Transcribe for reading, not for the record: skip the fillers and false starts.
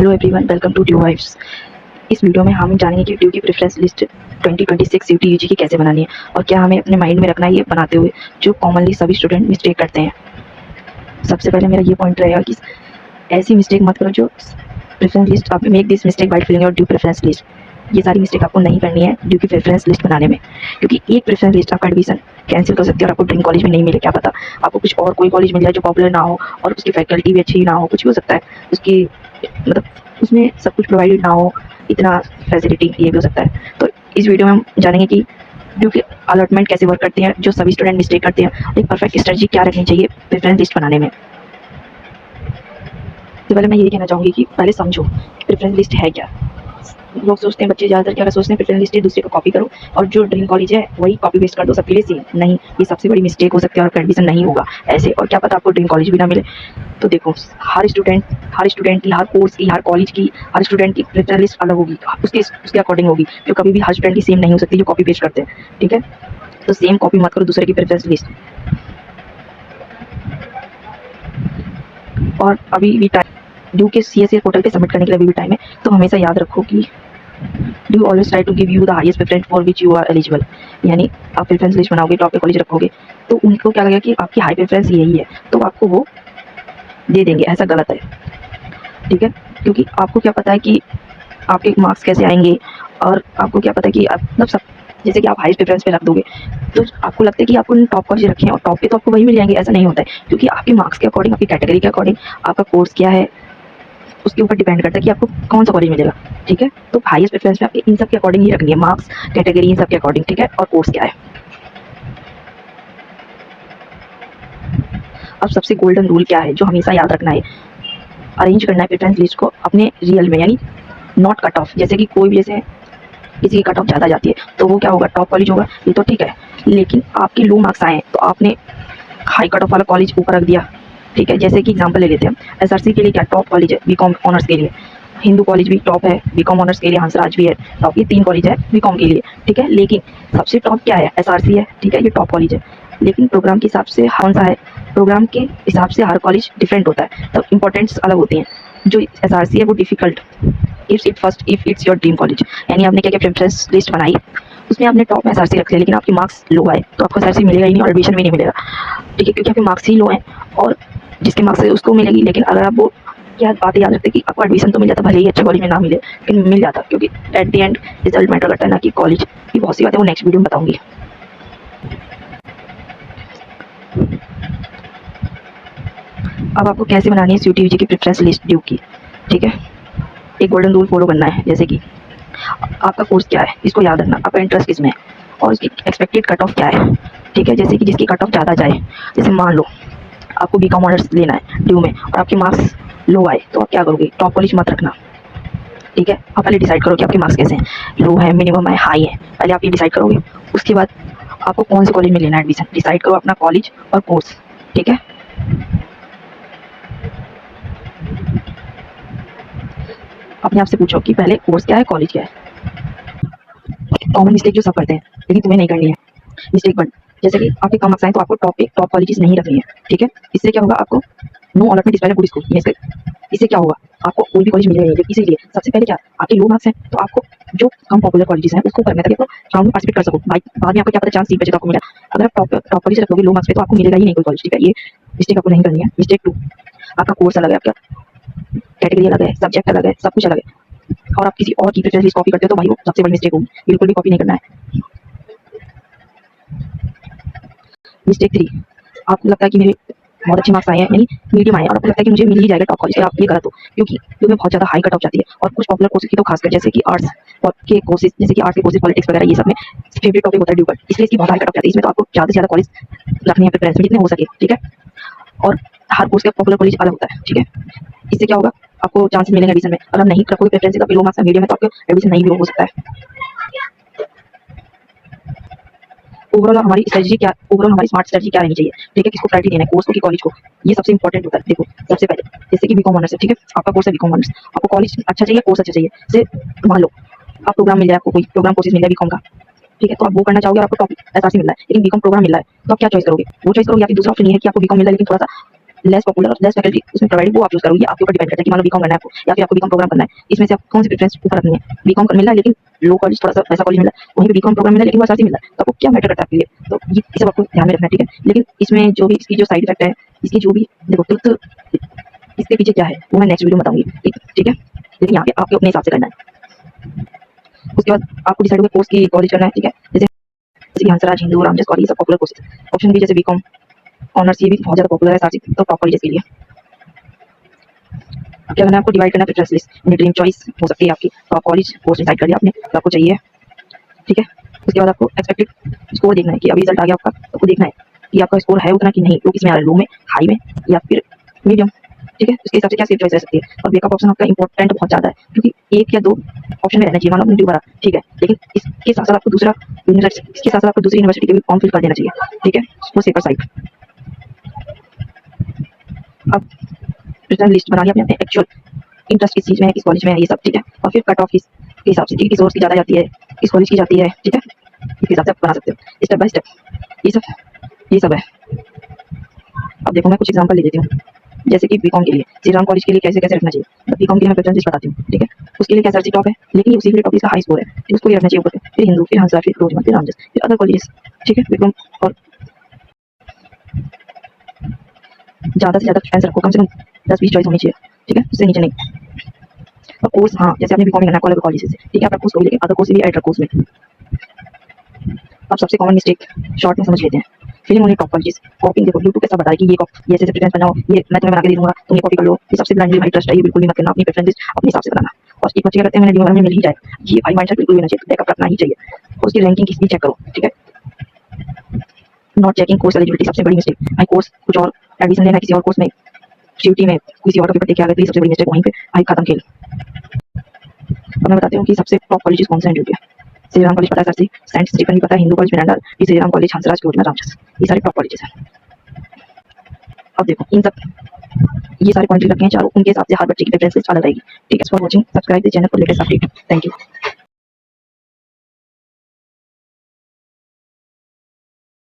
Hello everyone, welcome to DU vibes. इस video में हम जानेंगे कि ड्यू की प्रेफरेंस लिस्ट 2026 यूटी यूजी की कैसे बनानी है और क्या हमें अपने माइंड में रखना है ये बनाते हुए जो कॉमनली सभी स्टूडेंट मिस्टेक करते हैं। सबसे पहले मेरा ये पॉइंट रहेगा कि ऐसी मिस्टेक मत करो जो प्रेफरेंस लिस्ट आप make this mistake by filling your DU preference list. ये सारी मिस्टेक आपको नहीं करनी है ड्यू की प्रेफरेंस लिस्ट बनाने में, क्योंकि एक प्रेफरेंस लिस्ट आपका एडमिशन कैंसिल कर सकती है और आपको ड्रीम कॉलेज में नहीं मिले। क्या पता आपको कुछ और कोई कॉलेज मिल जाए जो पॉपुलर ना हो और उसकी फैकल्टी भी अच्छी ना हो, कुछ भी हो सकता है। उसकी मतलब उसमें सब कुछ प्रोवाइडेड ना हो, इतना फैसिलिटी, ये भी हो सकता है। तो इस वीडियो में हम जानेंगे कि ड्यू की अलॉटमेंट कैसे वर्क करते हैं, जो सभी स्टूडेंट मिस्टेक करते हैं, और एक परफेक्ट स्ट्रेटजी क्या रखनी चाहिए प्रेफरेंस लिस्ट बनाने में। तो पहले मैं ये कहना चाहूँगी कि पहले समझो प्रेफरेंस लिस्ट है क्या। लोग सोचते हैं, बच्चे ज़्यादातर क्या सोचते हैं, प्रेफरेंस लिस्ट दूसरे को कॉपी करो और जो ड्रीम कॉलेज है वही कॉपी पेस्ट कर दो सबके लिए सेम। नहीं, ये सबसे बड़ी मिस्टेक हो सकती है और एडमिशन नहीं होगा ऐसे, और क्या पता आपको ड्रीम कॉलेज भी ना मिले। तो देखो, हर स्टूडेंट की, हर कोर्स की, हर कॉलेज की, हर स्टूडेंट की प्रेफरेंस लिस्ट अलग होगी, उसके अकॉर्डिंग होगी, जो कभी भी हर स्टूडेंट की सेम नहीं हो सकती जो कॉपी पेस्ट करते हैं। ठीक है, तो सेम कॉपी मत करो दूसरे की प्रेफरेंस लिस्ट। और अभी भी टाइम ड्यू के CSA पोर्टल पे सबमिट करने के लिए अभी भी टाइम है, तो हमेशा याद रखो कि do always try to give you the highest preference for which you are eligible. यानी आप प्रेफरेंस लिस्ट बनाओगे, टॉप पे कॉलेज रखोगे, तो उनको क्या लगेगा कि आपकी हाई प्रेफरेंस यही है, तो आपको वो दे देंगे। ऐसा गलत है, ठीक है, क्योंकि आपको क्या पता है कि आपके मार्क्स कैसे आएंगे, और आपको क्या पता है कि मतलब सब, जैसे कि आप हाई प्रेफरेंस पे रख दोगे तो आपको लगता है कि आपको टॉप कॉलेज रखे हैं और टॉप पे तो आपको वही मिल जाएंगे। ऐसा नहीं होता है, क्योंकि आपके मार्क्स के अकॉर्डिंग, आपकी कैटेगरी के अकॉर्डिंग, आपका कोर्स क्या है उसके ऊपर डिपेंड करता है कि आपको कौन सा कॉलेज मिलेगा। ठीक है, तो हाईएस्ट प्रेफरेंस पे आपके इन सब के अकॉर्डिंग ही रखनी है, मार्क्स, कैटेगरी, इन सब के अकॉर्डिंग। ठीक है, और कोर्स क्या है। अब सबसे गोल्डन रूल क्या है जो हमेशा याद रखना है, अरेंज करना है प्रेफरेंस लिस्ट को अपने रियल में, यानी नॉट कट ऑफ। जैसे कि कोई भी, जैसे किसी की कट ऑफ ज़्यादा जाती है तो वो क्या होगा, टॉप कॉलेज होगा, ये तो ठीक है, लेकिन आपके लो मार्क्स आए तो आपने हाई कट ऑफ वाला कॉलेज ऊपर रख दिया। ठीक है, जैसे कि एग्जांपल ले लेते हैं, SRC के लिए क्या टॉप कॉलेज है बीकॉम ऑनर्स के लिए, हिंदू कॉलेज भी टॉप है बीकॉम ऑनर्स के लिए, हंसराज भी है टॉप, ये 3 कॉलेज है बीकॉम के लिए। ठीक है, लेकिन सबसे टॉप क्या है, SRC है। ठीक है, ये टॉप कॉलेज है, लेकिन प्रोग्राम के हिसाब से कौन सा है, प्रोग्राम के हिसाब से हर कॉलेज डिफरेंट होता है, तब इंपॉर्टेंट्स अलग होती हैं। जो SRC है वो difficult, if it's your dream college, यानी आपने क्या क्या प्रेफरेंस लिस्ट बनाई, उसमें आपने टॉप में SRC रख लिया, लेकिन आपके मार्क्स लो आए तो आपको SRC मिलेगा ही नहीं और एडमिशन भी नहीं मिलेगा। ठीक है, क्योंकि आपके मार्क्स ही लो हैं, और जिसके मार्क्स है उसको मिलेगी। लेकिन अगर आप वो क्या बातें याद रखते कि आपको एडमिशन तो मिल जाता, भले ही अच्छे कॉलेज में ना मिले, लेकिन मिल जाता, क्योंकि at the end result matter करता है, ना कि कॉलेज। ये बहुत सी बातें वो नेक्स्ट वीडियो में बताऊंगी। अब आपको कैसे बनानी है CUT-UG की प्रेफरेंस लिस्ट ड्यू की। ठीक है, एक गोल्डन रूल फॉलो करना है, जैसे कि आपका कोर्स क्या है, इसको याद रखना, आपका इंटरेस्ट किसमें है और उसकी एक्सपेक्टेड कट ऑफ क्या है। ठीक है, जैसे कि जिसकी कट ऑफ ज़्यादा जाए, जैसे मान लो आपको बीकॉम ऑनर्स लेना है ड्यू में और आपके मार्क्स लो आए, तो आप क्या करोगे, टॉप कॉलेज मत रखना। ठीक है, आप पहले डिसाइड करो कि आपके मार्क्स कैसे हैं, लो है, मिनिमम है, हाई है, पहले आप ये डिसाइड करोगे। उसके बाद आपको कौन से कॉलेज में लेना है एडमिशन, डिसाइड करो अपना कॉलेज और कोर्स। ठीक है, अपने आप से पूछो कि पहले कोर्स क्या है, कॉलेज क्या है। कॉमन मिस्टेक जो सब करते हैं, लेकिन तुम्हें नहीं करनी है। मिस्टेक 1, जैसे कि आपके कम मार्क्स आए तो आपको टॉप कॉलेजेस नहीं रखनी है। ठीक है, इससे क्या होगा, आपको no allotment display good school, इससे क्या होगा, आपको कोई भी कॉलेज मिलेगा नहीं। इसीलिए सबसे पहले क्या, आपके लो मार्क्स हैं तो आपको जो कम पॉपुलर कॉलेजेस हैं उसको करना है, ताकि आपको राउंड में पार्टिसिपेट कर सको। बाद में आपको क्या पता चांस सीट बचे तो आपको मिला। अगर आप टॉप कॉलेज रखोगे लो मार्क्स पे तो आपको मिलेगा ही नहीं कोई कॉलेज। ठीक है, ये मिस्टेक आपको नहीं करनी है। मिस्टेक 2, आपका कोर्स अलग है, आपका कैटेगरी अलग है, सब्जेक्ट अलग है, सब कुछ अलग है, और आप किसी और की प्रेफरेंस लिस्ट कॉपी करते हो तो भाई वो सबसे बड़ी मिस्टेक होगी, बिल्कुल भी कॉपी नहीं करना है। मिस्टेक 3, आपको लगता है कि मेरे बहुत अच्छे मार्क्स आए हैं, यानी मीडियम आए हैं, और आपको लगता है कि मुझे मिल ही जाएगा टॉप कॉलेज, तो आप ये गलत हो, क्योंकि में बहुत ज़्यादा हाई कट ऑफ जाती है। और कुछ पॉपुलर कोर्सेज की तो खासकर, जैसे कि आर्ट्स के कोर्सेज, जैसे कि आर्ट्स के कोर्सेज, पॉलिटिक्स वगैरह, ये सब में फेवरेट टॉपिक होता है ड्यू पर, इसलिए इसकी बहुत हाई कट ऑफ जाती है। इसमें तो आपको ज़्यादा से ज़्यादा कॉलेज रखनी है प्रेफरेंस में जितने हो सके। ठीक है, और हर कोर्स का पॉपुलर कॉलेज अलग होता है। ठीक है, इससे क्या होगा, आपको चांस मिलेंगे एडमिशन में। अगर नहीं रखोगे प्रेफरेंस तो लो मार्क्स मीडियम में, तो आपको एडमिशन नहीं भी हो सकता है। ओवरऑल हमारी स्ट्रेटजी क्या, ओवरऑल हमारी स्मार्ट स्ट्रेटजी क्या रहनी चाहिए। ठीक है, किसको प्रायोरिटी देना है, कोर्स को कि कॉलेज को, ये सबसे इंपॉर्टेंट होता है। देखो, सबसे पहले जैसे कि बीकॉम ऑनर्स है, ठीक है, आपका कोर्स है बीकॉम ऑनर्स, आपको कॉलेज अच्छा चाहिए, कोर्स अच्छा चाहिए। जैसे मान लो आप प्रोग्राम मिल जाए, आपको कोई प्रोग्राम कोर्सेज मिल जाए बीकॉम का, ठीक है, तो आप वो करना चाहोगे, आपको टॉपिक SRC मिल रहा है, लेकिन बीकॉम प्रोग्राम मिल रहा है, तो आप क्या चॉइस करोगे, वो चॉइस करोगे। या फिर दूसरा ऑप्शन ये है कि आपको बीकॉम मिल रहा है लेकिन थोड़ा सा लेस पॉपुलर और लेस फैकल्टी उसमें प्रोवाइड वो आप चूज करो, ये आपके ऊपर डिपेंड करता है कि मान लो बीकॉम करना है आपको या फिर आपको बीकॉम प्रोग्राम करना है, इसमें से आप कौन सी प्रेफरेंस ऊपर रखनी है। बीकॉम मिल रहा है लेकिन लो कॉलेज थोड़ा सा ऐसा कॉलेज मिला है, वहीं पे बीकॉम प्रोग्राम मिला है लेकिन वो एसआरसी मिल रहा है, तो आपको क्या मैटर करता है आपके लिए, तो ये सब आपको ध्यान में रखना है, ठीक है। लेकिन इसमें जो भी इसकी जो साइड इफेक्ट है, इसकी जो भी देखो ट्रुथ इसके पीछे क्या है वो मैं नेक्स्ट वीडियो में बताऊंगी, ठीक है। लेकिन यहाँ पे आपको अपने हिसाब से करना है। उसके बाद आपको डिसाइड होगा कोर्स की कॉलेज करना है, ठीक है। जैसे कि हंसराज, हिंदू, रामजस कॉलेज, सब पॉपुलर कोर्सेज। ऑप्शन बी जैसे बीकॉम ऑनर्स, ये भी बहुत ज़्यादा पॉपुलर है एसआरसी, तो टॉप कॉलेज के लिए अब क्या करना है, आपको डिवाइड करना है प्रेफरेंस लिस्ट, यानी ड्रीम चॉइस हो सकती है आपकी, तो आप कॉलेज कोर्स डिसाइड कर लिया आपने तो आपको चाहिए, ठीक है। उसके बाद आपको एक्सपेक्टेड स्कोर देखना है कि अभी रिजल्ट आ गया आपका, तो आपको देखना है कि आपका स्कोर है उतना कि नहीं, वो किस में आ रहा है, लो में, हाई में या फिर मीडियम, ठीक है। उसके हिसाब से क्या सेफ चॉइस रह सकती है। और बैकअप ऑप्शन आपका इंपॉर्टेंट बहुत ज़्यादा है, क्योंकि एक या दो ऑप्शन में रहना चाहिए, मान लो आपने भरा, ठीक है, लेकिन इसके साथ साथ आपको दूसरा इसके साथ साथ आपको दूसरी यूनिवर्सिटी के भी फॉर्म फिल कर देना चाहिए, ठीक है, वो सेफर साइड। अब रिटर्न लिस्ट बना लिया आपने, एक्चुअल इंटरेस्ट किस चीज़ में है, किस कॉलेज में है, ये सब, ठीक है। और फिर कट ऑफ किस के हिसाब से, किस कोर्स की ज़्यादा जाती है, किस कॉलेज की जाती है, ठीक है, इसके हिसाब से आप बना सकते हो स्टेप बाय स्टेप। ये सब है। अब देखो मैं कुछ एग्जांपल ले लेती हूँ, जैसे कि बीकॉम के लिए श्री राम कॉलेज के लिए कैसे कैसे रखना चाहिए। बीकॉम के लिए मैं प्रेफरेंस लिस्ट बताती हूँ, ठीक है। उसके लिए क्या एसआरसी टॉप है, लेकिन उसी के लिए टॉप इसका हाई स्कोर है, फिर उसको ये रखना चाहिए ऊपर, फिर हिंदू, फिर हंसा, फिर रोजमन, फिर रामजस, फिर अदर कॉलेजेस, ठीक है। बीकॉम और ज़्यादा से ज़्यादा प्रेफरेंस रखो, कम से कम 10-20 चॉइस होनी चाहिए, ठीक है, उससे नीचे नहीं। और कोर्स, हाँ, जैसे आपने बीकॉम करना है कॉलेज कॉलेज से, ठीक है, आप कोर्स करो, लेकिन अदर कोर्स भी ऐड रखो उसमें। अब सबसे कॉमन मिस्टेक शॉर्ट में समझ लेते हैं, फिलिंग ओनली टॉप कॉलेजेस। कॉपिंग देखो यूट्यूब पे सब बताया कि ये ऐसे प्रेफरेंस बनाओ, ये मैं तुम्हें बना के दे दूंगा, तुम ये कॉपी कर लो, ये सबसे ब्लाइंडली भाई ट्रस्ट है, ये बिल्कुल भी मत करना, अपनी प्रेफरेंस अपने हिसाब से बनाना। और एक बच्चे क्या करते हैं, मैंने डिमांड में मिल ही जाए, ये भाई माइंडसेट बिल्कुल भी होना चाहिए, बैकअप रखना ही चाहिए, और उसकी रैंकिंग किसी भी चेक करो, ठीक है। नॉट चेकिंग कोर्स एलिजिबिलिटी सबसे बड़ी मिस्टेक, भाई कोर्स कुछ और एडमिशन लेना किसी और कोर्स में, सीयूटी में किसी और पेपर देके आ गए, तो ये सबसे बड़ी मिस्टेक, वहीं पे भाई खत्म खेल। अब मैं बताती हूँ कि सबसे टॉप कॉलेजेस कौन से हैं इंडिया के। श्री राम कॉलेज पता है सर, सेंट स्टीफन भी पता है, हिंदू कॉलेज मिरांडा, ये श्री राम कॉलेज, हंसराज, रोजमन, रामजस, ये सारे टॉप कॉलेजेस हैं। अब देखो इन सब ये सारे पॉइंट रखे हैं चारों, उनके हिसाब से हर बच्चे की प्रेफरेंस लिस्ट अलग रहेगी, ठीक है। For watching, subscribe the channel for latest update, thank you.